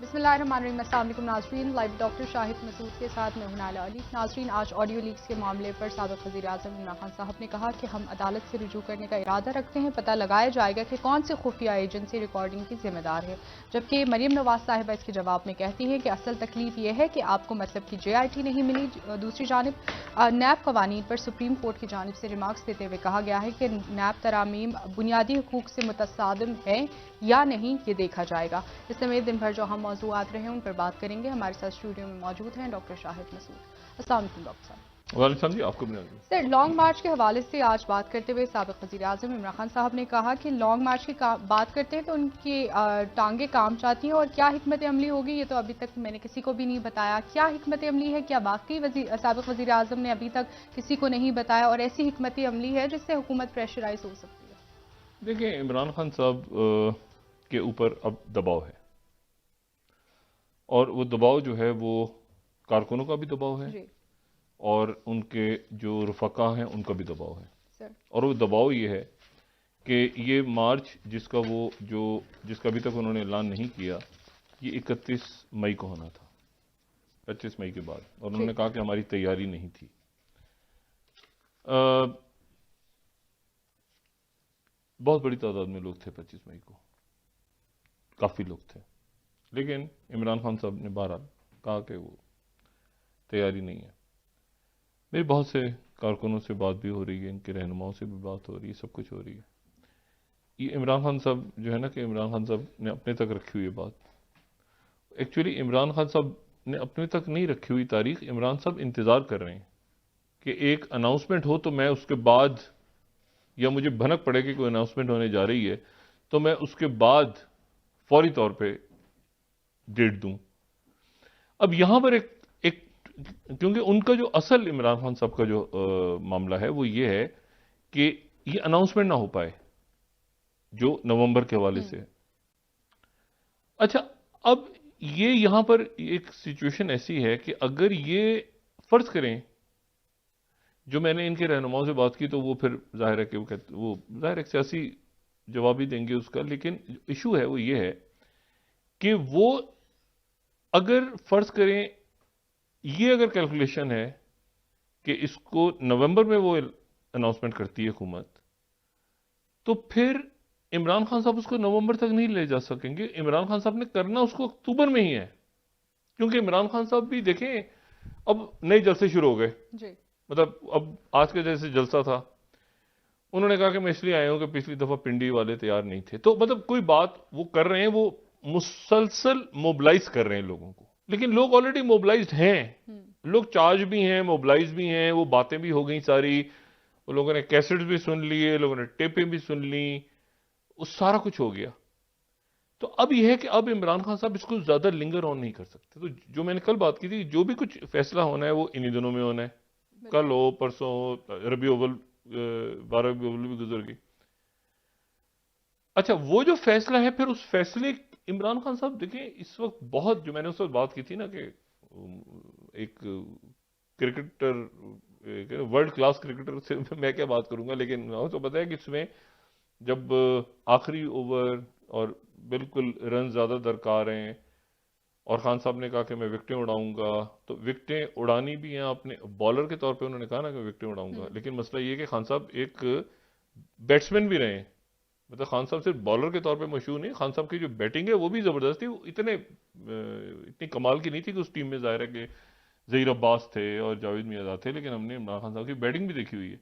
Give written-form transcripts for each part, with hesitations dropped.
बिस्मिल्लाहिर्रहमानिर्रहीम। अस्सलाम वालेकुम नाज़रीन, लाइव डॉक्टर शाहिद मसूद के साथ मैं हूं नाला अली। नाज़रीन, आज ऑडियो लीक्स के मामले पर साबिक़ वज़ीर-ए-आज़म इमरान खान साहब ने कहा कि हम अदालत से रुजू करने का इरादा रखते हैं, पता लगाया जाएगा कि कौन से खुफिया एजेंसी रिकॉर्डिंग की जिम्मेदार है। जबकि मरीम नवाज साहिबा इसके जवाब में कहती हैं कि असल तकलीफ यह है कि आपको मतलब की JIT नहीं मिली। दूसरी जानिब नैब कवानीन पर सुप्रीम कोर्ट की जानिब से रिमार्क्स देते हुए कहा गया है कि नैब तरामीम बुनियादी हुकूक से मुतसादिम है या नहीं, ये देखा जाएगा। इस समेत दिन भर जो हम मौजूआत रहे उन पर बात करेंगे। हमारे साथ स्टूडियो में मौजूद हैं डॉक्टर शाहिद मसूद। अस्सलाम वालेकुम डॉक्टर साहब। वालेकुम जी, आपको भी सर, लॉन्ग मार्च के हवाले से आज बात करते हुए साबिक़ वज़ीर-ए-आज़म इमरान खान साहब ने कहा कि लॉन्ग मार्च की बात करते हैं तो उनकी टांगे काम चाहती हैं, और क्या हिकमत अमली होगी ये तो अभी तक मैंने किसी को भी नहीं बताया। क्या हिकमत अमली है? क्या वाकई साबिक़ वज़ीर-ए-आज़म ने अभी तक किसी को नहीं बताया, और ऐसी हिकमत अमली है जिससे हुकूमत प्रेशराइज हो सकती है? देखिए, इमरान खान साहब के ऊपर अब दबाव है, और वो दबाव जो है वो कारकुनों का भी दबाव है जी और उनके जो रफ़का हैं उनका भी दबाव है। सर। और वो दबाव ये है कि ये मार्च जिसका अभी तक उन्होंने ऐलान नहीं किया, ये 31 मई को होना था, 25 मई के बाद, और उन्होंने कहा कि हमारी तैयारी नहीं थी। बहुत बड़ी तादाद में लोग थे 25 मई को, काफ़ी लोग थे, लेकिन इमरान खान साहब ने बहरहाल कहा कि वो तैयारी नहीं है। मेरी बहुत से कारकुनों से बात भी हो रही है, इनके रहनुमाओं से भी बात हो रही है, सब कुछ हो रही है। ये इमरान खान साहब जो है ना, कि इमरान खान साहब ने अपने तक रखी हुई बात, एक्चुअली इमरान खान साहब ने अपने तक नहीं रखी हुई तारीख। इमरान साहब इंतज़ार कर रहे हैं कि एक अनाउंसमेंट हो तो मैं उसके बाद, या मुझे भनक पड़े कि कोई अनाउंसमेंट होने जा रही है तो मैं उसके बाद फौरी तौर पे डेट दूं। अब यहां पर एक क्योंकि उनका जो असल इमरान खान साहब का जो मामला है वो ये है कि ये अनाउंसमेंट ना हो पाए जो नवंबर के हवाले से है। अच्छा, अब ये यहां पर एक सिचुएशन ऐसी है कि अगर ये फर्ज करें, जो मैंने इनके रहनुमाओं से बात की, तो वो फिर जाहिर है कि वो जाहिर है सियासी जवाब ही देंगे उसका, लेकिन इशू है वो ये है कि वो अगर फर्ज करें, ये अगर कैलकुलेशन है कि इसको नवंबर में वो अनाउंसमेंट करती है हुकूमत, तो फिर इमरान खान साहब उसको नवंबर तक नहीं ले जा सकेंगे। इमरान खान साहब ने करना उसको अक्टूबर में ही है, क्योंकि इमरान खान साहब भी देखें, अब नए जलसे शुरू हो गए। मतलब अब आज के जैसे जलसा था, उन्होंने कहा कि मैं इसलिए आया हूं कि पिछली दफा पिंडी वाले तैयार नहीं थे, तो मतलब कोई बात वो कर रहे हैं, वो मुसलसल मोबिलाइज कर रहे हैं लोगों को, लेकिन लोग ऑलरेडी मोबिलाइज्ड हैं, लोग चार्ज भी हैं, मोबिलाइज भी हैं, वो बातें भी हो गई सारी, वो लोगों ने कैसेट्स भी सुन लिए, लोगों ने टेपें भी सुन ली, वो सारा कुछ हो गया। तो अब यह है कि अब इमरान खान साहब इसको ज्यादा लिंगर ऑन नहीं कर सकते। तो जो मैंने कल बात की थी, जो भी कुछ फैसला होना है वो इन्हीं दिनों में होना है, कल हो परसों हो, रबी अव्वल 12 रबी अव्वल भी गुजर गई। अच्छा, वो जो फैसला है, फिर उस फैसले, इमरान खान साहब देखें इस वक्त बहुत, जो मैंने उस वक्त बात की थी ना कि एक क्रिकेटर, वर्ल्ड क्लास क्रिकेटर से मैं क्या बात करूंगा, लेकिन तो पता है कि इसमें जब आखिरी ओवर और बिल्कुल रन ज्यादा दरकार हैं और खान साहब ने कहा कि मैं विकेटें उड़ाऊंगा, तो विकेटें उड़ानी भी हैं, अपने बॉलर के तौर पे उन्होंने कहा ना कि विकेटें उड़ाऊंगा, लेकिन मसला ये है कि खान साहब एक बैट्समैन भी रहे हैं। मतलब खान साहब सिर्फ बॉलर के तौर पे मशहूर नहीं, खान साहब की जो बैटिंग है वो भी जबरदस्त थी। वो इतनी कमाल की नहीं थी कि उस टीम में जाहिर है कि जहीर अब्बास थे और जावेद मियां थे, लेकिन हमने इमरान खान साहब की बैटिंग भी देखी हुई है।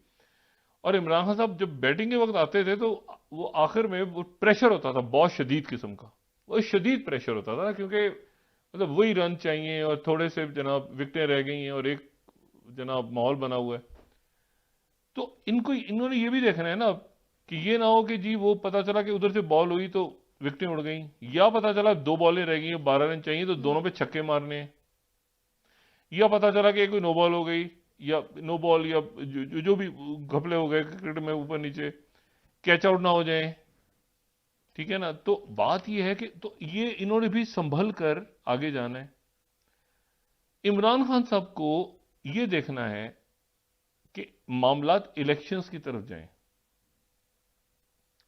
और इमरान खान साहब जब बैटिंग के वक्त आते थे तो वो आखिर में वो प्रेशर होता था, बहुत शदीद किस्म का, वो शदीद प्रेशर होता था, क्योंकि मतलब वही रन चाहिए और थोड़े से जनाब विकेटें रह गई हैं और एक जनाब माहौल बना हुआ है। तो इन्होंने ये भी देखना है ना कि ये ना हो कि जी वो पता चला कि उधर से बॉल हुई तो विकेटें उड़ गई, या पता चला 2 बॉलें रह गई, 12 रन चाहिए तो दोनों पे छक्के मारने हैं, या पता चला कि कोई नो बॉल हो गई या नो बॉल, या जो भी घपले हो गए क्रिकेट में ऊपर नीचे, कैच आउट ना हो जाए, ठीक है ना। तो बात यह है कि तो ये इन्होंने भी संभल कर आगे जाना है। इमरान खान साहब को यह देखना है कि मामलात इलेक्शंस की तरफ जाएं।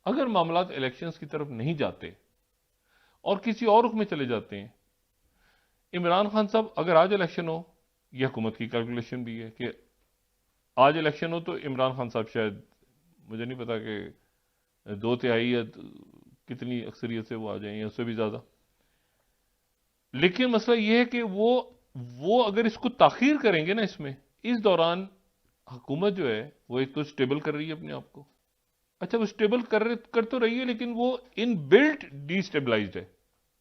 अगर मामलात इलेक्शंस की तरफ नहीं जाते और किसी और रुख में चले जाते हैं, इमरान खान साहब अगर आज इलेक्शन हो, यह हुकूमत की कैलकुलेशन भी है कि आज इलेक्शन हो तो इमरान खान साहब शायद, मुझे नहीं पता कि 2/3 या कितनी अक्सरियत से वो आ जाएं या उससे भी ज्यादा। लेकिन मसला ये है कि वो अगर इसको ताखीर करेंगे ना, इसमें इस दौरान हुकूमत जो है वो एक तो स्टेबल कर रही है अपने आप को। अच्छा, वो स्टेबल कर तो रही है, लेकिन वो इन बिल्ट डिस्टेबलाइज्ड है।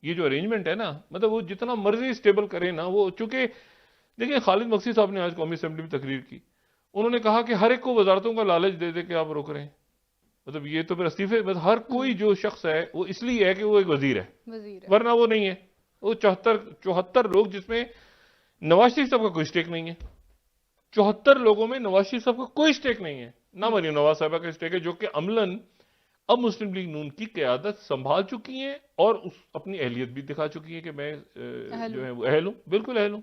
ये जो अरेंजमेंट है ना, मतलब वो जितना मर्जी स्टेबल करे ना, वो चूंकि देखिए खालिद मकसी साहब ने आज कौमी असेंबली में तकरीर की, उन्होंने कहा कि हर एक को वजारतों का लालच दे दे के आप रोक रहे हैं। मतलब ये तो फिर इस्तीफे, मतलब हर कोई जो शख्स है वो इसलिए है कि वो एक वजीर है, वरना वो नहीं है। वो 74 लोग, जिसमें नवाज शरीफ साहब का कोई स्टेक नहीं है। 74 लोगों में नवाज शरीफ साहब का कोई स्टेक नहीं है, ना मरियम नवाज साहबा का स्टेक है, जो कि अमलन अब मुस्लिम लीग नून की क़यादत संभाल चुकी हैं और अपनी अहलियत भी दिखा चुकी है कि मैं जो है वो अहल हूं, बिल्कुल अहल हूं।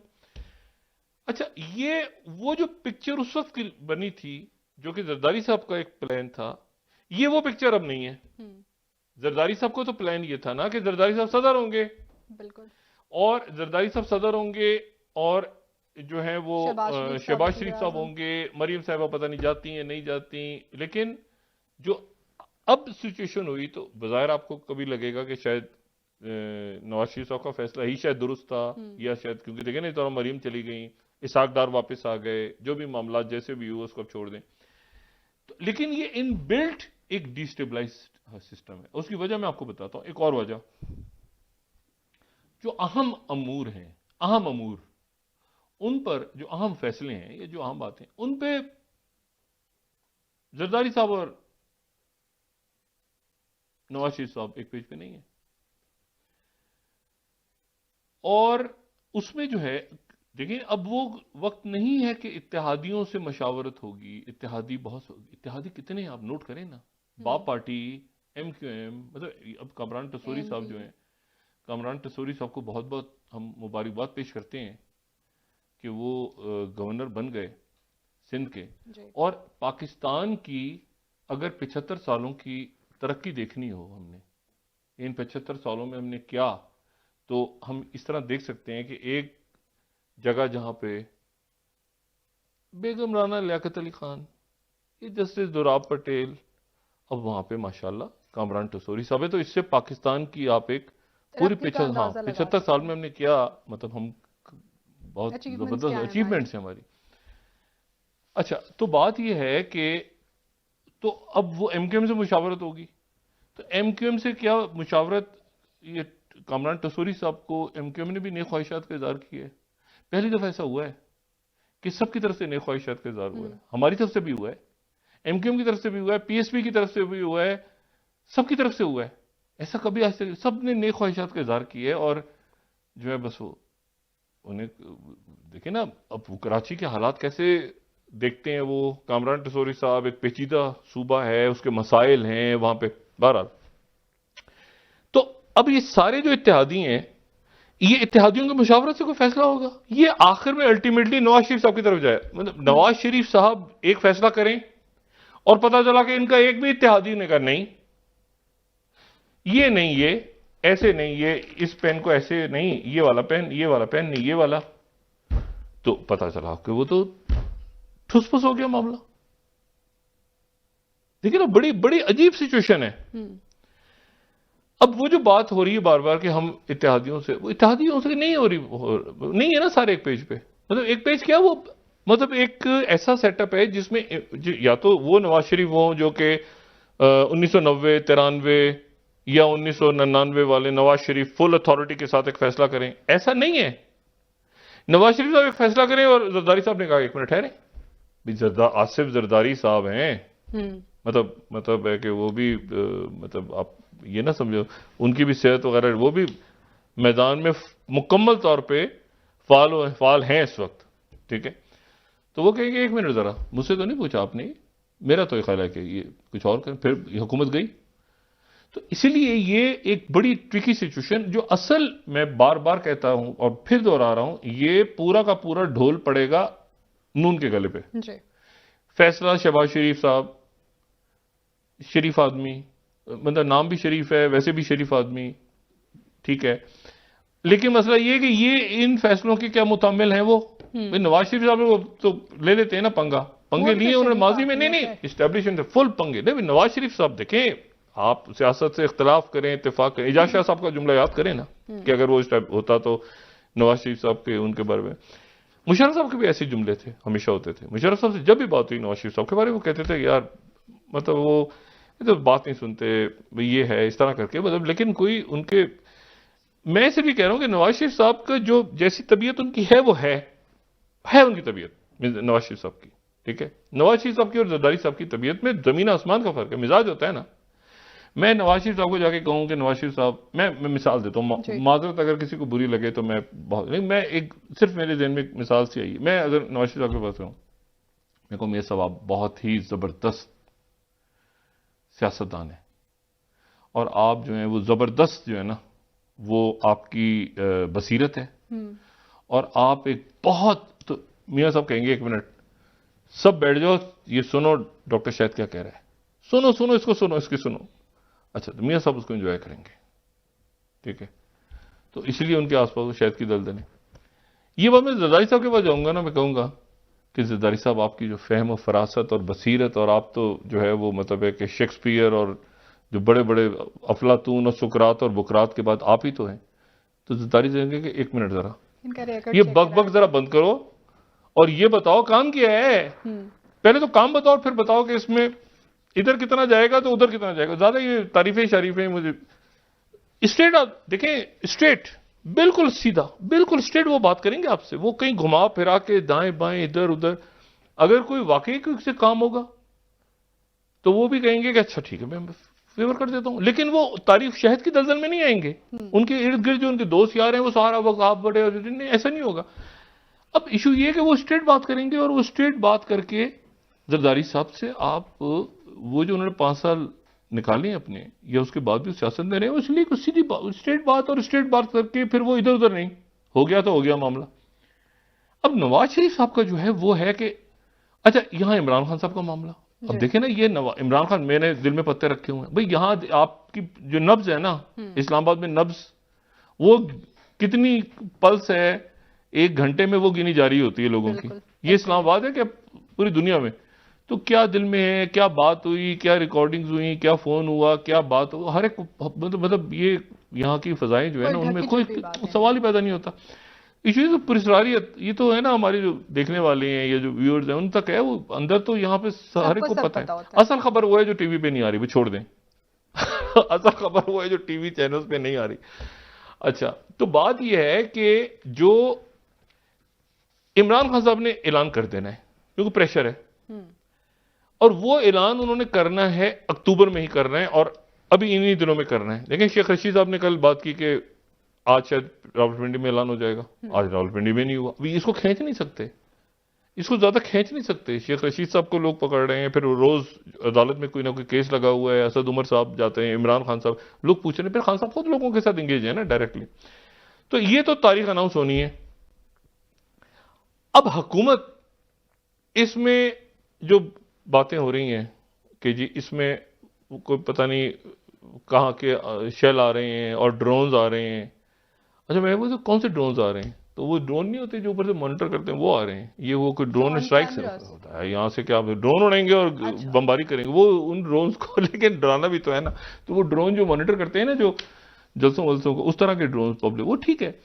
अच्छा, ये वो जो पिक्चर उस वक्त की बनी थी, जो कि जरदारी साहब का एक प्लान था, ये वो पिक्चर अब नहीं है। जरदारी साहब को तो प्लान ये था ना कि जरदारी साहब सदर होंगे, बिल्कुल, और जरदारी साहब सदर होंगे और जो है वो शहबाज शरीफ साहब होंगे, मरियम साहबा पता नहीं जाती हैं नहीं जाती। लेकिन जो अब सिचुएशन हुई तो बज़ाहिर आपको कभी लगेगा कि शायद नवाज शरीफ साहब का फैसला ही शायद दुरुस्त था, या शायद क्योंकि देखें ना, इस दौरान मरियम चली गई, इसाक डार वापस आ गए, जो भी मामला जैसे भी हुए उसको छोड़ दें तो, लेकिन ये इन बिल्ट एक डिस्टेबलाइज्ड सिस्टम है। उसकी वजह मैं आपको बताता हूं, एक और वजह, जो अहम अमूर हैं, अहम अमूर, उन पर जो अहम फैसले हैं, ये जो अहम बातें, उन पे जरदारी साहब और नवाज शरीफ साहब एक पेज पे नहीं है। और उसमें जो है, देखिए अब वो वक्त नहीं है कि इत्तेहादियों से मशावरत होगी। इत्तेहादी कितने हैं आप नोट करें ना, बाप पार्टी, MQM, मतलब अब कामरान टसूरी साहब जो हैं, कामरान टसूरी साहब को बहुत बहुत हम मुबारकबाद पेश करते हैं कि वो गवर्नर बन गए सिंध के। और पाकिस्तान की अगर 75 सालों की तरक्की देखनी हो, हमने इन 75 सालों में हमने क्या, तो हम इस तरह देख सकते हैं कि एक जगह जहां पे बेगम राना लियाकत अली खान, ये जस्टिस दुराब पटेल, अब वहां पे माशाल्लाह कामरान टसूरी साहब है। तो इससे पाकिस्तान की आप एक पूरी 75 साल में हमने क्या, मतलब हम बहुत जबरदस्त अचीवमेंट्स है हमारी। अच्छा, तो बात यह है कि तो अब वो MQM से मुशावरत होगी, तो MQM से क्या मुशावरत, ये कामरान टसूरी साहब को MQM ने भी नेक ख्वाहिशात का इज़हार किया है। पहली दफा ऐसा हुआ है कि सबकी तरफ से नेक ख्वाहिशात का इज़हार हुआ है, हमारी तरफ से भी हुआ है, MQM की तरफ से भी हुआ है, PSP की तरफ से भी हुआ है, सबकी तरफ से हुआ है। ऐसा कभी आज तक सब ने नेक ख्वाहिशात का इज़हार किया है। और जो है बस वो उन्हें देखे ना, अब वो कराची के हालात कैसे देखते हैं, वो कामरान टसूरी साहब, एक पेचीदा सूबा है, उसके मसाइल हैं वहां पे। बहरहाल, तो अब ये सारे जो इत्तेहादी हैं, ये इत्तेहादियों की मुशावरत से कोई फैसला होगा, ये आखिर में अल्टीमेटली नवाज शरीफ साहब की तरफ जाए। मतलब नवाज शरीफ साहब एक फैसला करें और पता चला कि इनका एक भी इत्तेहादी ने कहा नहीं, ये नहीं, ये ऐसे नहीं, ये इस पेन को ऐसे नहीं, ये वाला पेन, ये वाला पेन नहीं, ये वाला, तो पता चला कि वो तो ठुसफुस हो गया मामला। देखिए ना, बड़ी बड़ी अजीब सिचुएशन है। अब वो जो बात हो रही है बार बार कि हम इत्तेहादियों से, वो इत्तेहादियों से नहीं हो रही, नहीं है ना सारे एक पेज पे। मतलब एक पेज क्या, वो मतलब एक ऐसा सेटअप है जिसमें या तो वो नवाज शरीफ हो जो कि 1990, 93 या 1999 वाले नवाज शरीफ फुल अथॉरिटी के साथ एक फैसला करें, ऐसा नहीं है। नवाज शरीफ साहब एक फैसला करें और जरदारी साहब ने कहा एक मिनट ठहरे, आसिफ जरदारी साहब हैं, मतलब है कि वो भी मतलब आप ये ना समझो, उनकी भी सेहत वगैरह, वो भी मैदान में मुकम्मल तौर पे फाल हैं इस वक्त, ठीक है। तो वो कहेंगे एक मिनट जरा, मुझसे तो नहीं पूछा आपने, मेरा तो ख्याल है कि ये कुछ और करें, फिर हुकूमत गई। तो इसीलिए ये एक बड़ी ट्रिकी सिचुएशन, जो असल मैं बार बार कहता हूं और फिर दोहरा रहा हूं, ये पूरा का पूरा ढोल पड़ेगा नून के गले पे जी। फैसला शहबाज शरीफ साहब, शरीफ आदमी, मतलब नाम भी शरीफ है, वैसे भी शरीफ आदमी, ठीक है, लेकिन मसला ये है कि ये इन फैसलों के क्या मुतामिल हैं वो भाई नवाज शरीफ साहब वो तो ले लेते हैं ना पंगे लिए उन्होंने माजी में, नहीं इस्टेब्लिशमेंट फुल पंगे नहीं। नवाज शरीफ साहब देखें, आप सियासत से इख्तलाफ करें, इत्तेफाक करें, एजाज शाह साहब का जुमला याद करें ना कि अगर वो इस टाइप होता तो नवाज शरीफ साहब के उनके बारे में। मुशर्रफ साहब के भी ऐसे जुमले थे, हमेशा होते थे। मुशर्रफ साहब से जब भी बात हुई नवाज शरीफ साहब के बारे में, वो कहते थे यार मतलब वो तो बात नहीं सुनते, ये है इस तरह करके, मतलब लेकिन कोई उनके, मैं इसे भी कह रहा हूं कि नवाज शरीफ साहब का जो जैसी तबीयत उनकी है वो है उनकी तबीयत नवाज शरीफ साहब की, ठीक है। नवाज शरीफ साहब की और जरदारी साहब की तबीयत में जमीन आसमान का फर्क है, मिजाज होता है ना। मैं नवाज शरीफ साहब को जाके कहूं कि नवाज शरीफ साहब, मैं मिसाल देता हूँ, माजरत अगर किसी को बुरी लगे तो मैं बहुत, नहीं मैं एक सिर्फ मेरे जहन में एक मिसाल से आई, मैं अगर नवाज शरीफ साहब के पास हूं, मैं कहूँ मेरे साहब आप बहुत ही जबरदस्त सियासतदान है और आप जो है वो जबरदस्त जो है ना वो आपकी बसीरत है और आप एक बहुत, तो मियाँ साहब कहेंगे 1 मिनट सब बैठ जाओ, ये सुनो डॉक्टर शाहिद क्या कह रहा है, सुनो इसको सुनो, इसकी सुनो। अच्छा, तो मियाँ साहब उसको एंजॉय करेंगे, ठीक है। तो इसलिए उनके आसपास शायद की दलदल है। ये बात मैं जरदारी साहब के पास जाऊंगा ना, मैं कहूंगा कि जरदारी साहब आपकी जो फहम और फरासत और बसीरत, और आप तो जो है वो मतलब है कि शेक्सपियर और जो बड़े बड़े अफलातून और सुकरात और बुकरात के बाद आप ही तो हैं। तो जरदारी कहेंगे कि 1 मिनट जरा ये बक जरा बंद करो और ये बताओ काम क्या है, पहले तो काम बताओ फिर बताओ कि इसमें इधर कितना जाएगा तो उधर कितना जाएगा। ज्यादा ये तारीफें शरीफें मुझे स्ट्रेट, आप देखें स्ट्रेट, बिल्कुल सीधा, बिल्कुल स्ट्रेट वो बात करेंगे आपसे, वो कहीं घुमा फिरा के दाएं बाएं इधर उधर। अगर कोई वाकई से काम होगा तो वो भी कहेंगे कि अच्छा ठीक है मैं फेवर कर देता हूं, लेकिन वो तारीफ शहद की दलदल में नहीं आएंगे। उनके इर्द गिर्द जो उनके दोस्त यार हैं वो सारा वक्त आप बड़े, ऐसा नहीं होगा। अब इशू ये कि वो स्ट्रेट बात करेंगे और वो स्ट्रेट बात करके जरदारी साहब से आप वो जो उन्होंने 5 साल निकाले अपने या उसके बाद भी सियासत में रहे, इसलिए कुछ सीधी स्ट्रेट बात और स्ट्रेट बात करके फिर वो इधर उधर नहीं, हो गया तो हो गया मामला। अब नवाज शरीफ साहब का जो है वो है कि अच्छा यहां इमरान खान साहब का मामला, अब देखें ना, ये इमरान खान, मैंने दिल में पत्ते रखे हुए हैं भाई। यहां आपकी जो नब्ज है ना, इस्लामाबाद में नब्ज वो कितनी पल्स है, 1 घंटे में वो गिनी जा रही होती है लोगों की। ये इस्लामाबाद है क्या पूरी दुनिया में? तो क्या दिल में है, क्या बात हुई, क्या रिकॉर्डिंग्स हुई, क्या फोन हुआ, क्या बात हुआ, हर एक मतलब ये यहाँ की फजाएं जो है ना उनमें कोई सवाल ही पैदा नहीं होता। इशू तो पुरस्कारियत, ये तो है ना, हमारे जो देखने वाले हैं या जो व्यूअर्स हैं उन तक है, वो अंदर तो यहाँ पे हर एक को पता है। असल खबर वो है जो टीवी पे नहीं आ रही, वो छोड़ दें असल खबर वो है जो टीवी चैनल्स पे नहीं आ रही। अच्छा, तो बात यह है कि जो इमरान खान साहब ने ऐलान कर देना है क्योंकि प्रेशर है, और वो ऐलान उन्होंने करना है अक्टूबर में ही करना है और अभी इन्हीं दिनों में करना है। लेकिन शेख रशीद साहब ने कल बात की कि आज शायद रावलपिंडी में ऐलान हो जाएगा, आज रावलपिंडी में नहीं हुआ। अभी इसको खींच नहीं सकते, इसको ज्यादा खींच नहीं सकते। शेख रशीद साहब को लोग पकड़ रहे हैं, फिर रोज अदालत में कोई ना कोई केस लगा हुआ है, असद उमर साहब जाते हैं, इमरान खान साहब, लोग पूछ रहे हैं, फिर खान साहब खुद लोगों के साथ इंगेज है ना डायरेक्टली। तो ये तो तारीख अनाउंस होनी है। अब हुकूमत इसमें जो बातें हो रही हैं कि जी इसमें कोई पता नहीं कहाँ के शेल आ रहे हैं और ड्रोन्स आ रहे हैं। अच्छा, मैं बोलता कौन से ड्रोन्स आ रहे हैं? तो वो ड्रोन नहीं होते जो ऊपर से मॉनिटर करते हैं, वो आ रहे हैं। ये वो कोई ड्रोन स्ट्राइक से होता है, यहाँ से क्या ड्रोन उड़ाएंगे और बमबारी करेंगे वो उन ड्रोन्स को, लेकिन डराना भी तो है ना। तो वो ड्रोन जो मॉनिटर करते हैं ना, जो जलसों वलसों को, उस तरह के ड्रोन पब्लिक, वो ठीक है।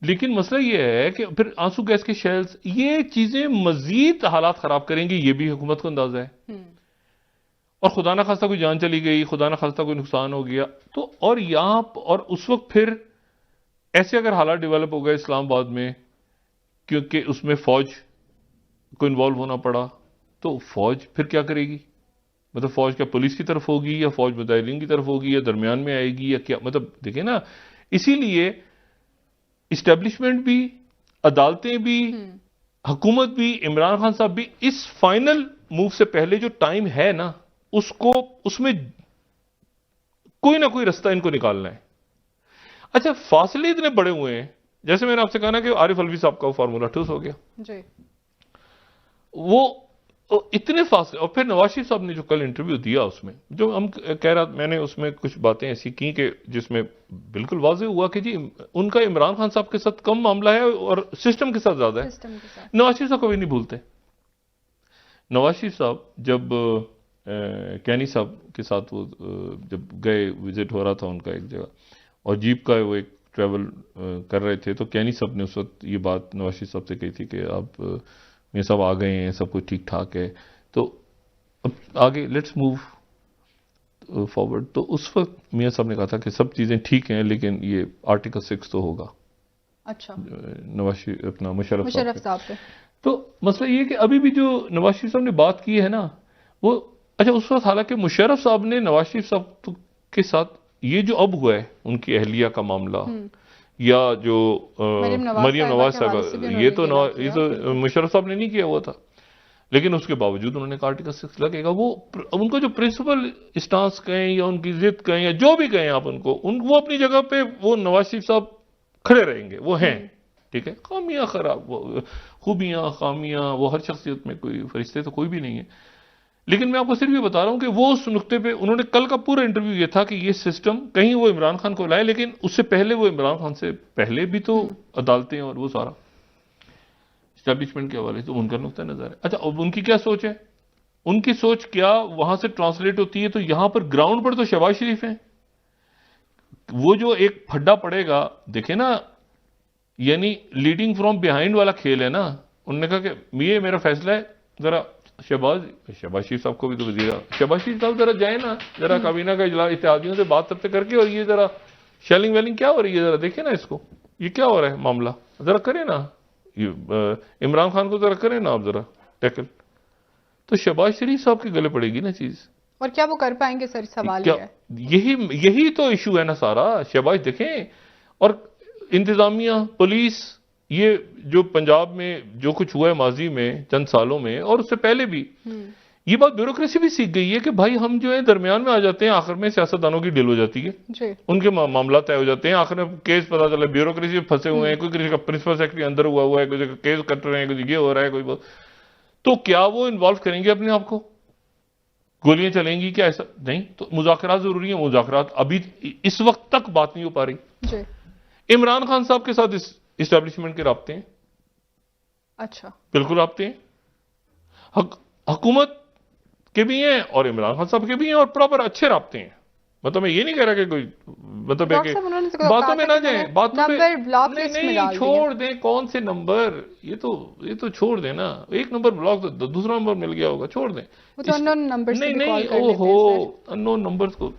लेकिन मसला ये है कि फिर आंसू गैस के शेल्स, ये चीजें मजीद हालात खराब करेंगी, ये भी हुकूमत को अंदाजा है। और खुदा ना खास्ता कोई जान चली गई, खुदा ना खास्ता कोई नुकसान हो गया तो, और यहां और उस वक्त फिर ऐसे अगर हालात डेवलप हो गए इस्लामाबाद में, क्योंकि उसमें फौज को इन्वॉल्व होना पड़ा, तो फौज फिर क्या करेगी? मतलब फौज क्या पुलिस की तरफ होगी या फौज मुजाहिदीन की तरफ होगी या दरमियान में आएगी या क्या? मतलब देखिए ना, इसीलिए इस्टेब्लिशमेंट भी, अदालतें भी, हुकूमत भी, इमरान खान साहब भी इस फाइनल मूव से पहले जो टाइम है ना, उसको, उसमें कोई ना कोई रास्ता इनको निकालना है। अच्छा, फासले इतने बड़े हुए हैं, जैसे मैंने आपसे कहा ना कि आरिफ अलवी साहब का फॉर्मूला ठूस हो गया जी। वो इतने फासले। और फिर नवाज शरीफ साहब ने जो कल इंटरव्यू दिया उसमें जो हम कह रहा, मैंने उसमें कुछ बातें ऐसी की कि जिसमें बिल्कुल वाज़ेह हुआ कि जी उनका इमरान खान साहब के साथ कम मामला है और सिस्टम के साथ ज्यादा है। नवाज शरीफ साहब कभी नहीं भूलते। नवाज शरीफ साहब जब कैनी साहब के साथ वो जब गए, विजिट हो रहा था उनका एक जगह, और जीप का वो एक ट्रैवल कर रहे थे, तो कैनी साहब ने उस वक्त ये बात नवाज शरीफ साहब से कही थी कि आप ये सब आ गए हैं, सब कुछ ठीक ठाक है, तो अब आगे लेट्स मूव फॉरवर्ड। तो उस वक्त मियां साहब ने कहा था कि सब चीज़ें ठीक हैं लेकिन ये आर्टिकल 6 तो होगा। अच्छा, नवाज अपना मुशर्रफ साहब पे। तो मसला ये है कि अभी भी जो नवाज शरीफ साहब ने बात की है ना वो, अच्छा उस वक्त हालांकि मुशर्रफ साहब ने नवाज शरीफ साहब के साथ ये जो अब हुआ है उनकी अहलिया का मामला, या जो मरियम नवाज साहब, ये तो मुशर्रफ साहब ने नहीं किया हुआ था, लेकिन उसके बावजूद उन्होंने आर्टिकल 6 लगेगा। वो उनको जो प्रिंसिपल स्टांस कहें या उनकी जिद कहें या जो भी कहें आप उनको, वो अपनी जगह पे वो नवाज शरीफ साहब खड़े रहेंगे, वो हैं, ठीक है। खामियां खराब, खूबियां खामियां, वो हर शख्सियत में कोई फरिश्ते तो कोई भी नहीं है, लेकिन मैं आपको सिर्फ ये बता रहा हूं कि वो उस नुक्ते पे उन्होंने कल का पूरा इंटरव्यू ये था कि ये सिस्टम कहीं वो इमरान खान को लाए, लेकिन उससे पहले वो इमरान खान से पहले भी तो अदालतें और वो सारा एस्टैब्लिशमेंट के हवाले से उनका नुक्ता नजर है। अच्छा, अब उनकी क्या सोच है, उनकी सोच क्या वहां से ट्रांसलेट होती है, तो यहां पर ग्राउंड पर तो शहबाज शरीफ है, वो जो एक फड्डा पड़ेगा, देखे ना, यानी लीडिंग फ्रॉम बिहाइंड वाला खेल है ना। उन्होंने कहा कि ये मेरा फैसला है, जरा शहबाज शरीफ साहब को भी तो वजीरा, शहबाज शरीफ साहब जरा जाए ना, जरा काबीना का इजलास इत्तेहादियों से बात सबसे करके, और ये जरा शेलिंग वेलिंग क्या हो रही है जरा देखे ना इसको, ये क्या हो रहा है मामला, जरा करे ना, इमरान खान को जरा करे ना आप जरा टैकल। तो शहबाज शरीफ साहब के गले पड़ेगी ना चीज, और क्या वो कर पाएंगे सर, सवाल क्या यही तो इशू है ना सारा। शहबाज देखें, और इंतजामिया, पुलिस, ये जो पंजाब में जो कुछ हुआ है माजी में चंद सालों में और उससे पहले भी, ये बात ब्यूरोक्रेसी भी सीख गई है कि भाई हम जो है दरमियान में आ जाते हैं, आखिर में सियासतदानों की डील हो जाती है जी। उनके मामला तय हो जाते हैं, आखिर में केस पता चला ब्यूरोक्रेसी में फंसे हुए हैं, कोई किसी का प्रिंसिपल सेक्रेटरी अंदर हुआ है, कोई केस कट रहे हैं, कोई ये हो रहा है, कोई तो क्या वो इन्वॉल्व करेंगे अपने आप को, गोलियां चलेंगी क्या, ऐसा नहीं। तो मुज़ाकरात जरूरी है, मुज़ाकरात अभी इस वक्त तक बात नहीं हो पा रही। इमरान खान साहब के साथ इस इस्टेब्लिशमेंट के राब्ते हैं, अच्छा बिल्कुल राब्ते हैं, हुकूमत के भी हैं और इमरान खान साहब के भी हैं, और प्रॉपर अच्छे राब्ते हैं। मतलब मैं ये नहीं कह रहा कि कोई मतलब है कि बातों में ना जाए, बातों में नहीं छोड़ दें, कौन से नंबर, ये तो छोड़ दें ना, एक नंबर ब्लॉक तो दूसरा नंबर मिल गया होगा, छोड़ दें, नहीं ओहो अननोन नंबर्स को।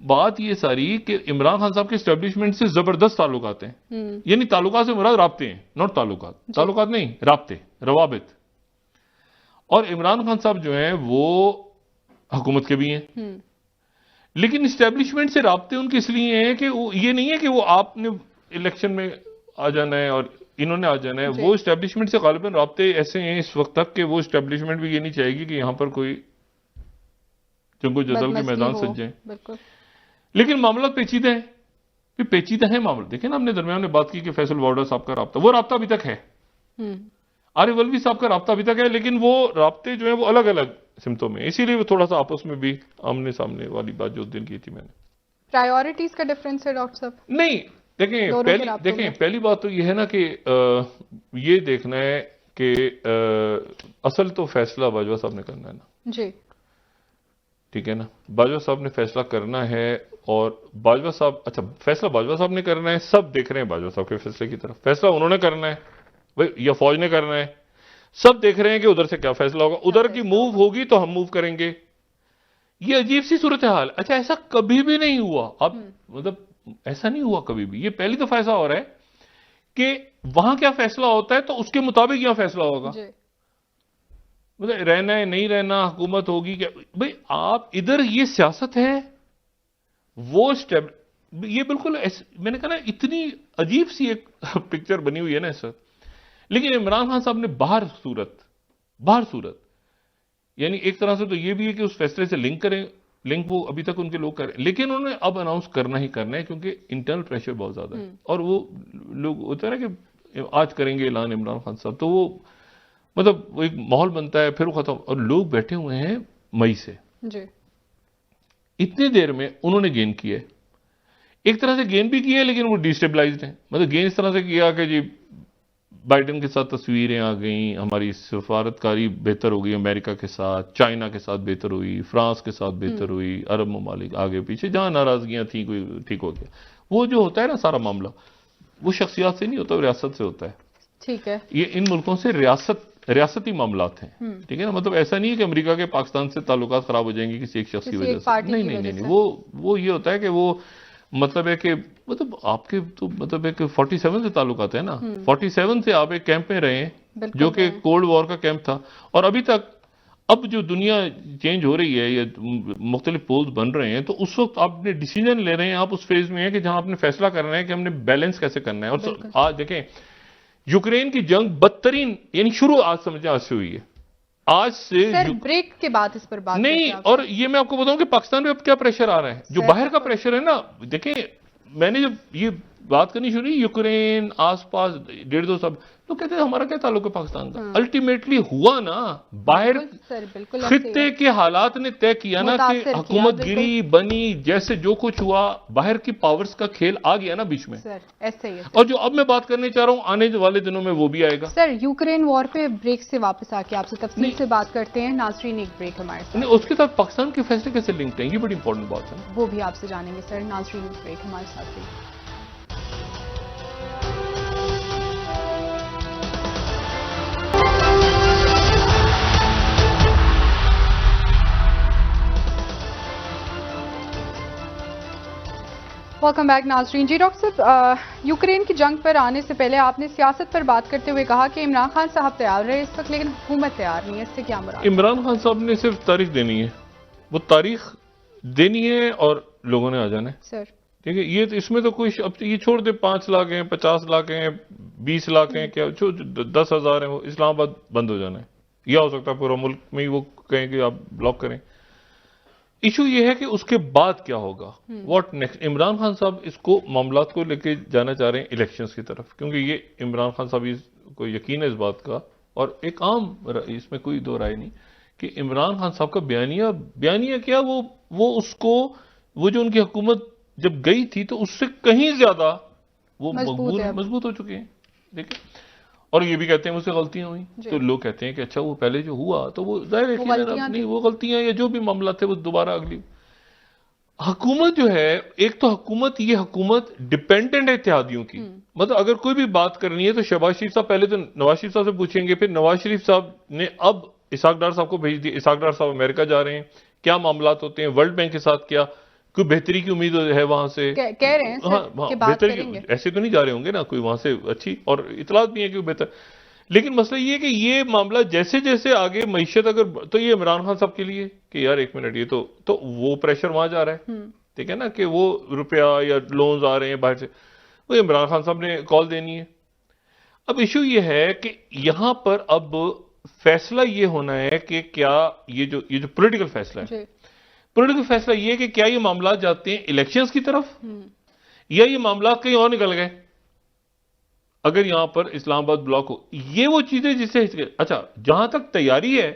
बात ये सारी कि इमरान खान साहब के एस्टेब्लिशमेंट से जबरदस्त ताल्लुकात हैं, यानी ताल्लुकात से मुराद राब्ते हैं, नॉट ताल्लुकात नहीं, राब्ते, रवाबित। और इमरान खान साहब जो हैं वो हुकूमत के भी हैं, लेकिन एस्टेब्लिशमेंट से राब्ते उनके इसलिए हैं कि ये नहीं है कि वो आपने इलेक्शन में आ जाना है और इन्होंने आ जाना है, वो एस्टेब्लिशमेंट से गालिबन राब्ते ऐसे हैं इस वक्त तक कि वो एस्टेब्लिशमेंट भी ये नहीं चाहेगी कि यहां पर कोई जंगो जदल के मैदान सज जाए। लेकिन मामला पेचीदा है, फिर पेचीदा है मामला। देखें ना, हमने दरमियान में बात की कि फैसल वार्डर साहब का राब्ता, वो राब्ता अभी तक है, आरिफ अलवी साहब का राब्ता अभी तक है, लेकिन वो राब्ते जो है वो अलग अलग सिमतों में, इसीलिए वो थोड़ा सा आपस में भी आमने सामने वाली बात जो दिन की थी मैंने। प्रायोरिटीज का डिफरेंस है डॉक्टर साहब? नहीं, देखें पहली बात तो ये है ना कि ये देखना है कि असल तो फैसला बाजवा साहब ने करना है ना जी, ठीक है ना, बाजवा साहब ने फैसला करना है, और बाजवा साहब, अच्छा फैसला बाजवा साहब ने करना है, सब देख रहे हैं बाजवा साहब के फैसले की तरफ, फैसला उन्होंने करना है भाई या फौज ने करना है, सब देख रहे हैं कि उधर से क्या फैसला होगा, उधर की मूव होगी तो हम मूव करेंगे। ये अजीब सी सूरत हाल। अच्छा, ऐसा कभी भी नहीं हुआ, अब मतलब ऐसा नहीं हुआ कभी भी, ये पहली दफा ऐसा हो रहा है कि वहां क्या फैसला होता है तो उसके मुताबिक यहां फैसला होगा, मतलब रहना है नहीं रहना, हुकूमत होगी क्या, भाई आप इधर ये सियासत है, वो स्टेप, ये बिल्कुल मैंने कहा ना, इतनी अजीब सी एक पिक्चर बनी हुई है ना इस वक्त। लेकिन इमरान खान साहब ने बाहर सूरत यानी एक तरह से तो ये भी है कि उस फैसले से लिंक करें, लिंक वो अभी तक उनके लोग करें, लेकिन उन्होंने अब अनाउंस करना ही करना है क्योंकि इंटरनल प्रेशर बहुत ज्यादा है, और वो लोग होता है ना कि आज करेंगे ऐलान इमरान खान साहब, तो वो मतलब वो एक माहौल बनता है, फिर वो खत्म, और लोग बैठे हुए हैं मई से। जी। इतनी देर में उन्होंने गेन किया है, एक तरह से गेन भी किया है, लेकिन वो डिस्टेबलाइज्ड है। मतलब गेन इस तरह से किया कि जी बाइडेन के साथ तस्वीरें आ गई, हमारी सफारतकारी बेहतर हो गई अमेरिका के साथ, चाइना के साथ बेहतर हुई, फ्रांस के साथ बेहतर हुई, अरब ममालिक आगे पीछे जहां नाराजगियां थी कोई ठीक हो गया। वो जो होता है ना सारा मामला, वो शख्सियात से नहीं होता, वो रियासत से होता है। ठीक है। ये इन मुल्कों से रियासती मामलात हैं, ठीक है ना। मतलब ऐसा नहीं है कि अमेरिका के पाकिस्तान से ताल्लुकात खराब हो जाएंगे किसी एक शख्स की वजह से, नहीं नहीं नहीं, वो ये होता है कि वो मतलब है कि मतलब आपके तो मतलब है कि 47 से ताल्लुकात है ना, 47 से आप एक कैंप में रहे हैं जो कि कोल्ड वॉर का कैंप था, और अभी तक अब जो दुनिया चेंज हो रही है, ये मुख्तलिफ पोल्स बन रहे हैं, तो उस वक्त आपने डिसीजन ले रहे हैं, आप उस फेज में हैं कि जहां आपने फैसला करना है कि हमने बैलेंस कैसे करना है। और आज देखें यूक्रेन की जंग बदतरीन, यानी शुरू आज समझे आज से हुई है, आज से सर ब्रेक के बाद इस पर बात नहीं। और ये मैं आपको बताऊं कि पाकिस्तान पे अब क्या प्रेशर आ रहा है, जो बाहर का प्रेशर है ना। देखें मैंने जब ये बात करनी शुरू, यूक्रेन आसपास 1.5-2 सब लोग कहते हैं हमारा क्या ताल्लुक है पाकिस्तान का। अल्टीमेटली हुआ ना, बाहर खित्ते के हालात ने तय किया ना कि हुकूमत गिरी बनी, जैसे जो कुछ हुआ बाहर की पावर्स का खेल आ गया ना बीच में। सर ऐसे ही है। और जो अब मैं बात करने चाह रहा हूं आने वाले दिनों में वो भी आएगा। सर यूक्रेन वॉर पे ब्रेक से वापस आके आपसे तफसील से बात करते हैं। नाज़रीन एक ब्रेक हमारे साथ। नहीं, उसके साथ पाकिस्तान के फैसले कैसे लिंक्ड हैं, ये बड़ी इंपॉर्टेंट बात है, वो भी आपसे जानेंगे सर। नाज़रीन एक ब्रेक हमारे साथ भी। वेलकम बैक नाज़रीन। जी डॉक्टर साहब, यूक्रेन की जंग पर आने से पहले आपने सियासत पर बात करते हुए कहा कि इमरान खान साहब तैयार रहे इस वक्त, लेकिन हुकूमत तैयार नहीं है। इससे क्या मुराद? इमरान खान साहब ने सिर्फ तारीख देनी है, वो तारीख देनी है और लोगों ने आ जाना है सर। ठीक है, ये तो इसमें तो कोई अब ये छोड़ दे, 5 लाख हैं, 50 लाख हैं, 20 लाख हैं, क्या 10,000 है, वो इस्लामाबाद बंद हो जाना है। यह हो सकता है पूरा मुल्क में ही वो कहें कि आप ब्लॉक करें। इशू ये है कि उसके बाद क्या होगा, व्हाट नेक्स्ट। इमरान खान साहब इसको मामलात को लेके जाना चाह रहे हैं इलेक्शंस की तरफ, क्योंकि ये इमरान खान साहब को यकीन है इस बात का, और एक आम इसमें कोई दो राय नहीं कि इमरान खान साहब का बयानिया क्या, वो उसको वो जो उनकी हुकूमत जब गई थी तो उससे कहीं ज्यादा वो मजबूत हो चुके हैं। देखिए, और ये भी कहते हैं मुझसे गलतियां हुई, तो लोग कहते हैं कि अच्छा वो पहले जो हुआ तो वो जाहिर है नहीं, वो गलतियां या जो भी मामला थे वो दोबारा अगली हुकूमत जो है, एक तो ये हुकूमत डिपेंडेंट है इत्तेहादियों की। मतलब अगर कोई भी बात करनी है तो शहबाज शरीफ साहब पहले तो नवाज शरीफ साहब से पूछेंगे, फिर नवाज शरीफ साहब ने अब इसहाक डार साहब को भेज दिया। इसहाक डार साहब अमेरिका जा रहे हैं, क्या मामला होते हैं, वर्ल्ड बैंक के साथ क्या कोई बेहतरी की उम्मीद है वहां से, कह रहे हैं हाँ बेहतरी, ऐसे तो नहीं जा रहे होंगे ना, कोई वहां से अच्छी और इतलात भी है कि बेहतर। लेकिन मसला ये है कि ये मामला जैसे जैसे आगे मईशत अगर, तो ये इमरान खान साहब के लिए कि यार एक मिनट, ये तो वो प्रेशर वहां जा रहा है, ठीक है ना, कि वो रुपया या लोन्स आ रहे हैं बाहर से, वो इमरान खान साहब ने कॉल देनी है। अब इशू ये है कि यहां पर अब फैसला ये होना है कि क्या ये जो पॉलिटिकल फैसला है, पॉलिटिकल फैसला ये है कि क्या ये मामला जाते हैं इलेक्शंस की तरफ या ये मामला कहीं और निकल गए। अगर यहां पर इस्लामाबाद ब्लॉक हो, ये वो चीजें जिससे अच्छा, जहां तक तैयारी है,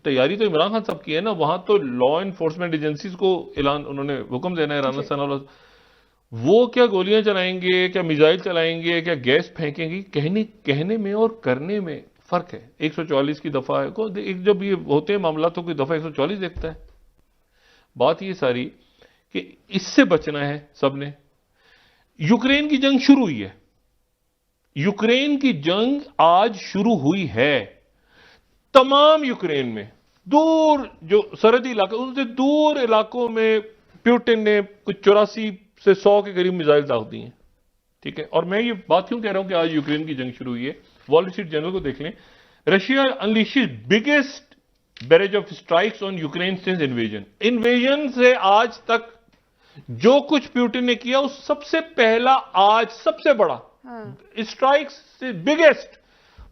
तैयारी तो इमरान खान साहब की है ना, वहां तो लॉ एनफोर्समेंट एजेंसीज को ऐलान उन्होंने हुक्म देना है, राना सना, वो क्या गोलियां चलाएंगे, क्या मिसाइल चलाएंगे, क्या गैस फेंकेंगे, कहने में और करने में फर्क है। 144 की दफा है को, जब ये होते हैं मामला तो कोई दफा 144 देखता है। बात ये सारी कि इससे बचना है सबने। यूक्रेन की जंग शुरू हुई है, यूक्रेन की जंग आज शुरू हुई है। तमाम यूक्रेन में दूर जो सरहदी इलाके, उनसे दूर इलाकों में प्यूटिन ने कुछ 84 से 100 के करीब मिसाइल दाग दी हैं, ठीक है। और मैं ये बात क्यों कह रहा हूं कि आज यूक्रेन की जंग शुरू हुई है, वॉल स्ट्रीट जर्नल को देख लें। Russia unleashes biggest barrage of strikes on Ukraine since invasion से आज तक जो कुछ प्यूटिन ने किया, उस सबसे पहला आज सबसे बड़ा स्ट्राइक्स से बिगेस्ट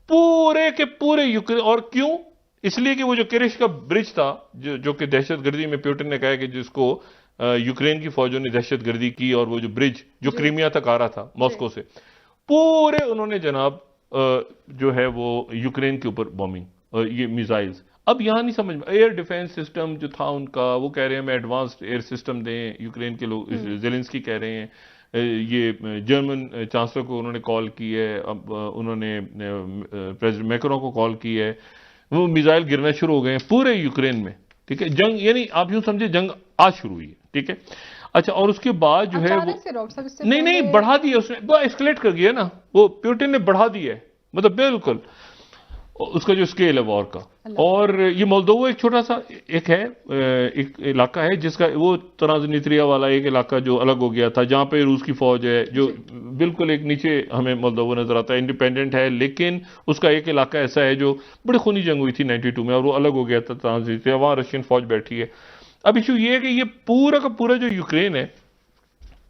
पूरे के पूरे यूक्रेन। और क्यों? इसलिए कि वो जो किरिश का ब्रिज था, जो कि दहशतगर्दी में प्यूटिन ने कहा कि जिसको यूक्रेन की फौजों ने दहशतगर्दी की, और वो जो ब्रिज जो क्रीमिया तक आ रहा था मॉस्को से, पूरे उन्होंने जनाब जो है वो यूक्रेन के ऊपर बॉम्बिंग, ये मिसाइल्स। अब यहाँ नहीं समझ में, एयर डिफेंस सिस्टम जो था उनका, वो कह रहे हैं मैं एडवांस्ड एयर सिस्टम दें, यूक्रेन के लोग, जेलेंस्की कह रहे हैं। ये जर्मन चांसलर को उन्होंने कॉल की है, अब उन्होंने प्रेसिडेंट मैक्रोन को कॉल की है, वो मिसाइल गिरना शुरू हो गए हैं पूरे यूक्रेन में, ठीक है। जंग यानी आप यूं समझे जंग आज शुरू हुई है, ठीक है। अच्छा, और उसके बाद जो है वो नहीं बढ़ा दिया उसने, वो एस्केलेट कर गया ना, वो पुतिन ने बढ़ा दिया है, मतलब बिल्कुल उसका जो स्केल है वॉर का। और ये मोल्दोवा एक छोटा सा एक है, एक इलाका है जिसका वो ट्रांसनिस्ट्रिया वाला एक इलाका जो अलग हो गया था, जहां पे रूस की फौज है, जो बिल्कुल एक नीचे हमें मोल्दोवा नजर आता है, इंडिपेंडेंट है, लेकिन उसका एक इलाका ऐसा है जो बड़ी खूनी जंग हुई थी 92 में, और वो अलग हो गया था ट्रांसनिस्ट्रिया, वहां रशियन फौज बैठी है। अब इशू ये है कि ये पूरा का पूरा जो यूक्रेन है,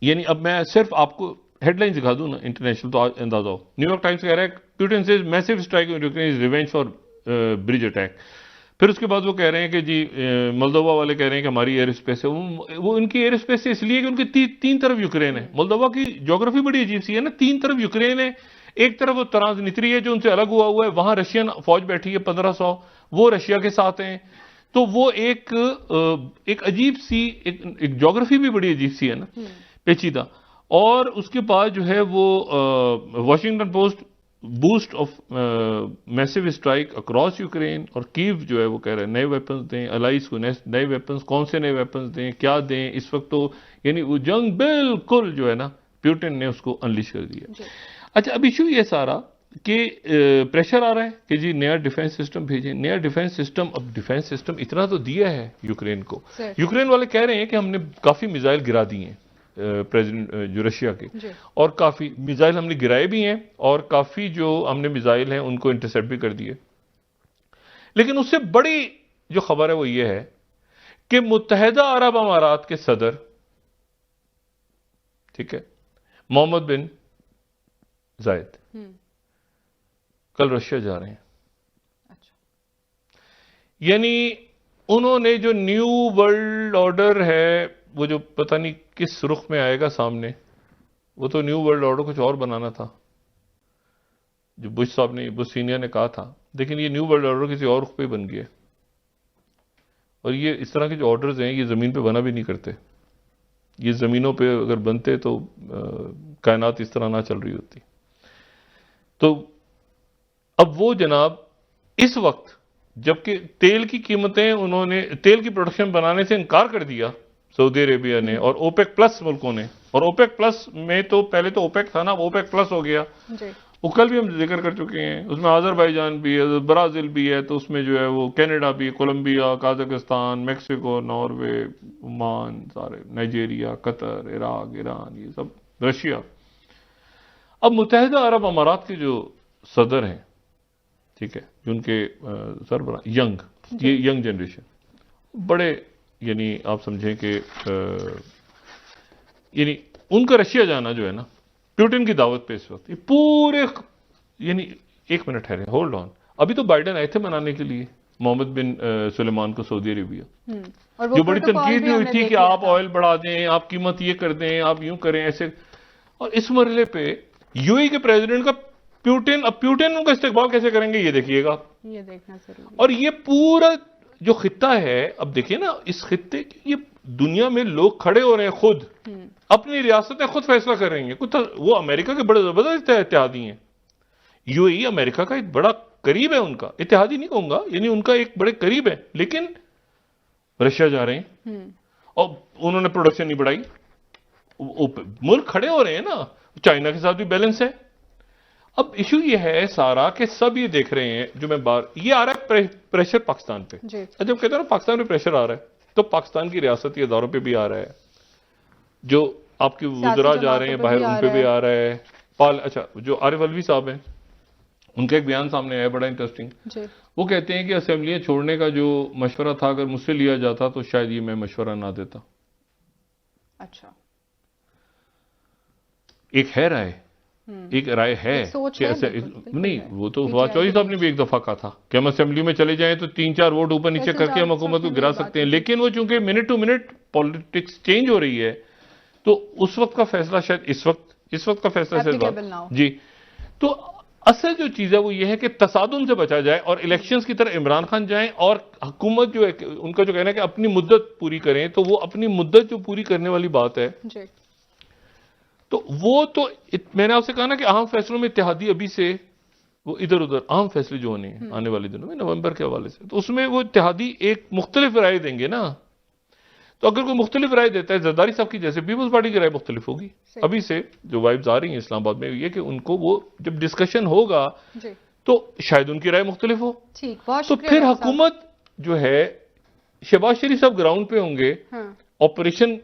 यानी अब मैं सिर्फ आपको हेडलाइन दिखा दूं ना इंटरनेशनल, तो अंदाजा हो। न्यूयॉर्क टाइम्स कह रहा है Putin says massive strike in Ukraine is revenge for bridge attack. फिर उसके बाद वो कह रहे हैं कि जी मोल्दोवा वाले कह रहे हैं कि हमारी एयर स्पेस है, वो उनकी एयर स्पेस है इसलिए कि उनकी तीन तरफ यूक्रेन है। मोल्दोवा की ज्योग्राफी बड़ी अजीब सी है ना, तीन तरफ यूक्रेन है, एक तरफ वो ट्रांसनिस्ट्रिया है जो उनसे अलग हुआ है, वहां रशियन फौज बैठी है 1500, वो रशिया के साथ हैं। तो वो एक अजीब सी एक ज्योग्राफी भी बड़ी अजीब सी है ना, पेचीदा। और उसके बाद जो है वो Washington post boost of massive strike across Ukraine, और कीव जो है वो कह रहे हैं नए वेपन्स दें, अलाइज को नए वेपन्स, कौन से नए वेपन्स दें, क्या दें इस वक्त, तो यानी वो जंग बिल्कुल जो है ना पुतिन ने उसको अनलिश कर दिया। अच्छा, अब इशू ये सारा कि प्रेशर आ रहा है कि जी नया डिफेंस सिस्टम भेजें, नया डिफेंस सिस्टम। अब डिफेंस सिस्टम इतना तो दिया है यूक्रेन को, यूक्रेन वाले कह रहे हैं कि हमने काफी मिसाइल गिरा दिए हैं प्रेसिडेंट जो रशिया के, और काफी मिसाइल हमने गिराए भी हैं, और काफी जो हमने मिसाइल हैं उनको इंटरसेप्ट भी कर दिए। लेकिन उससे बड़ी जो खबर है वो ये है कि मुत्तहिदा अरब अमारात के सदर, ठीक है, मोहम्मद बिन जायद कल रशिया जा रहे हैं। अच्छा। यानी उन्होंने जो न्यू वर्ल्ड ऑर्डर है, वो जो पता नहीं किस रुख में आएगा सामने, वो तो न्यू वर्ल्ड ऑर्डर कुछ और बनाना था जो बुश साहब ने, बुश सीनियर ने कहा था, लेकिन ये न्यू वर्ल्ड ऑर्डर किसी और रुख पे बन गया। और ये इस तरह के जो ऑर्डर्स हैं ये जमीन पे बना भी नहीं करते, ये जमीनों पे अगर बनते तो कायनात इस तरह ना चल रही होती। तो अब वो जनाब इस वक्त, जबकि तेल की कीमतें, उन्होंने तेल की प्रोडक्शन बनाने से इनकार कर दिया सऊदी अरेबिया ने और ओपेक प्लस मुल्कों ने, और ओपेक प्लस में तो पहले तो ओपेक था ना, ओपेक प्लस हो गया, वो कल भी हम जिक्र कर चुके हैं। उसमें अजरबैजान भी है, ब्राजील भी है, तो उसमें जो है वो कनाडा भी, Colombia, Kazakhstan, Mexico, Norway, Oman, सारे नाइजीरिया, कतर, इराक, ईरान, ये सब, रशिया। अब मुत्तहिदा अरब अमारात के जो सदर हैं, ठीक है, जो उनके सरबराह ये यंग जनरेशन, बड़े यानी आप समझें कि यानी उनका रशिया जाना जो है ना पुतिन की दावत पे इस वक्त, ये पूरे, यानी एक मिनट ठहरे, होल्ड ऑन, अभी तो बाइडेन आए थे मनाने के लिए मोहम्मद बिन सुलेमान को सऊदी अरेबिया, जो बड़ी तनकीद भी हुई थी कि आप ऑयल बढ़ा दें, आप कीमत ये कर दें, आप यूं करें ऐसे। और इस मरहले पे यूएई के प्रेसिडेंट का पुतिन, अब पुतिन उनका इस्तेकबाल कैसे करेंगे ये देखिएगा, ये देखना जरूरी। और ये पूरा जो खित्ता है, अब देखिए ना इस खित्ते, ये दुनिया में लोग खड़े हो रहे हैं, खुद अपनी रियासतें खुद फैसला कर रही हैं। कुछ वो अमेरिका के बड़े जबरदस्त इत्तेहादी हैं, यूएई अमेरिका का एक बड़ा करीब है, उनका इत्तेहादी नहीं कहूंगा, यानी उनका एक बड़े करीब है, लेकिन रशिया जा रहे हैं और उन्होंने प्रोडक्शन नहीं बढ़ाई, मुल्क खड़े हो रहे हैं ना, चाइना के साथ भी बैलेंस है। अब इशू ये है सारा कि सब ये देख रहे हैं, जो मैं बार ये आ रहा है प्रेशर पाकिस्तान पे, जब कहते हैं ना पाकिस्तान पे प्रेशर आ रहा है, तो पाकिस्तान की रियासती इदारों पे भी आ रहा है, जो आपके वुज़रा जा रहे हैं बाहर उन पे भी आ रहा है। अच्छा, जो आरिफ अलवी साहब हैं, उनका एक बयान सामने आया बड़ा इंटरेस्टिंग, वो कहते हैं कि असेंबलियां छोड़ने का जो मशवरा था अगर मुझसे लिया जाता तो शायद ये मैं मशवरा ना देता। अच्छा, एक है राय, एक राय है कि ऐसे नहीं, वो तो फवाद चौधरी साहब ने भी एक दफा कहा था कि हम असेंबली में चले जाएं तो 3-4 वोट ऊपर नीचे करके हम हुकूमत को गिरा सकते हैं, लेकिन वो चूंकि minute to minute politics change हो रही है, तो उस वक्त का फैसला शायद इस वक्त का फैसला शायद जी। तो असल जो चीज है वो ये है कि तसादुम से बचा जाए और इलेक्शंस की तरह इमरान खान जाएं और हुकूमत जो है उनका जो कहना है कि अपनी मुद्दत पूरी करें, तो वो अपनी मुद्दत जो पूरी करने वाली बात है जी। तो वो तो मैंने आपसे कहा ना कि अहम फैसलों में इत्तेहादी अभी से वो इधर उधर अहम फैसले जो होने हैं आने वाले दिनों में नवंबर के हवाले से, तो उसमें वो इत्तेहादी एक मुख्तलिफ राय देंगे ना। तो अगर कोई मुख्तलिफ राय देता है, जरदारी साहब की जैसे पीपल्स पार्टी की राय मुख्तलिफ होगी। अभी से जो वाइब्स आ रही हैं इस्लामाबाद में ये कि उनको वो जब डिस्कशन होगा जी। तो शायद उनकी राय मुख्तलिफ हो। ठीक, बहुत तो शुक्रिया फिर डॉक्टर साहब। हुकूमत जो है, शहबाज शरीफ साहब ग्राउंड पे होंगे, हाँ, ऑपरेशन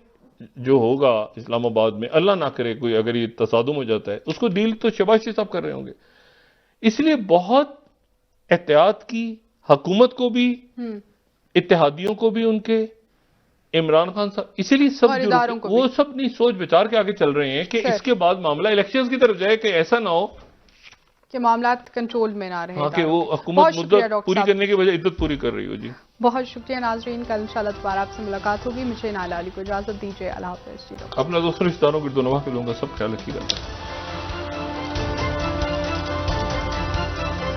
जो होगा इस्लामाबाद में, अल्लाह ना करे कोई अगर ये तसादुम हो जाता है, उसको डील तो शहबाज शरीफ साहब कर रहे होंगे। इसलिए बहुत एहतियात की, हुकूमत को भी, इत्तेहादियों को भी, उनके इमरान खान साहब, इसीलिए सब और जो इदारों को वो भी। सब नहीं सोच विचार के आगे चल रहे हैं कि इसके बाद मामला इलेक्शंस की तरफ जाए कि ऐसा ना हो कि मामला कंट्रोल में ना रहे। हाँ कि वो बहुत हुकूमत शुक्रिया मुद्दत डॉक्टर पूरी साहब। करने के बजाय इद्दत पूरी कर रही हो। जी बहुत शुक्रिया नाजरीन, कल इंशाल्लाह दोबारा आपसे मुलाकात होगी। मुझे नाला अली को इजाजत दीजिए। अल्लाह हाफ़िज़। जी डॉक्टर। अपना दोस्तों, रिश्तेदारों, गिरदो नवाह के लोगों का सब ख्याल रखिएगा।